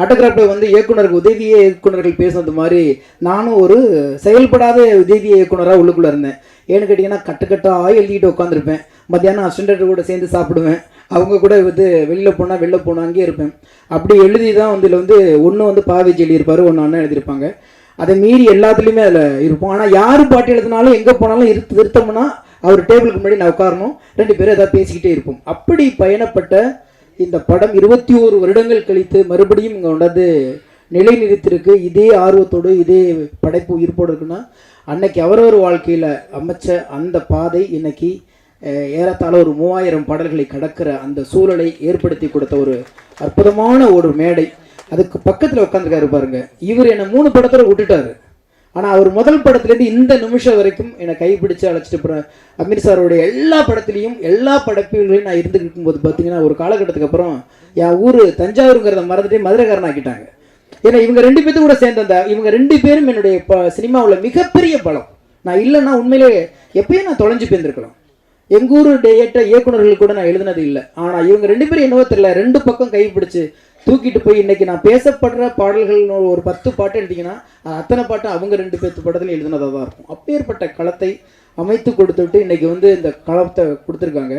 ஆட்டோகிராஃபில் வந்து இயக்குனருக்கு உதவி இயக்குனர்கள் பேசுனது மாதிரி நானும் ஒரு செயல்படாத உதவி இயக்குனராக உள்ளுக்குள்ளே இருந்தேன். ஏன்னு கேட்டிங்கன்னா கட்டுக்கட்டாக எழுதிட்டு உட்காந்துருப்பேன். மத்தியானம் அசிஸ்டன்ட் கூட சேர்ந்து சாப்பிடுவேன். அவங்க கூட வந்து வெளியில் போனால் அங்கேயே இருப்பேன். அப்படி எழுதி தான் வந்து இதில் வந்து ஒன்று வந்து பாவேஜ் எழுதியிருப்பார், ஒன்று அண்ணன் எழுதியிருப்பாங்க. அதை மீறி எல்லாத்துலேயுமே அதில் இருப்போம். ஆனால் யார் பாட்டு எழுதினாலும் எங்கே போனாலும் திருத்தம்னா அவர் டேபிளுக்கு முன்னாடி நான் உட்காரணும், 2 பேரும் எதாவது பேசிக்கிட்டே இருப்போம். அப்படி பயணப்பட்ட இந்த படம் 21 வருடங்கள் கழித்து மறுபடியும் இங்கே கொண்டாந்து நிலை நிறுத்திருக்கு. இதே ஆர்வத்தோடு இதே படைப்பு உயிர்ப்போடு இருக்குன்னா அன்னைக்கு அவரவர் வாழ்க்கையில் அமைச்ச அந்த பாதை இன்னைக்கு ஏறத்தாழ ஒரு 3000 பாடல்களை கடக்கிற அந்த சூழலை ஏற்படுத்தி கொடுத்த ஒரு அற்புதமான ஒரு மேடை. அதுக்கு பக்கத்தில் உட்காந்துருக்காரு பாருங்க. இவர் என்னை 3 படத்தோட விட்டுட்டாரு. ஆனால் அவர் முதல் படத்துலேருந்து இந்த நிமிஷம் வரைக்கும் என்னை கைப்பிடிச்சு அழைச்சிட்டு போகிற அமீர் சாரோடைய எல்லா படத்துலையும் எல்லா படைப்புகளையும் நான் இருந்துட்டு இருக்கும்போது பார்த்தீங்கன்னா ஒரு காலகட்டத்துக்கு அப்புறம் என் ஊர் தஞ்சாவூருங்கிறத மறந்துட்டு மதுரைக்காரன் ஆக்கிட்டாங்க. ஏன்னா இவங்க 2 பேர்த்து கூட சேர்ந்த இவங்க 2 பேரும் என்னுடைய சினிமாவில் மிகப்பெரிய பலம். நான் இல்லைன்னா உண்மையிலே எப்பயும் நான் தொலைஞ்சு போயிருந்துருக்கலாம். எங்கள் ஊர் டேட்ட இயக்குநர்கள் கூட நான் எழுதினது இல்லை. ஆனால் இவங்க 2 பேரும் என்னவோ தெரியல 2 பக்கம் கைப்பிடிச்சு தூக்கிட்டு போய் இன்னைக்கு நான் பேசப்படுற பாடல்கள் ஒரு 10 பாட்டு எழுதிங்கன்னா அத்தனை பாட்டு அவங்க 2 பேர்த்து படத்துல எழுதினதாக தான் இருக்கும். அப்பேற்பட்ட களத்தை அமைத்து கொடுத்துட்டு இன்னைக்கு வந்து இந்த களத்தை கொடுத்துருக்காங்க.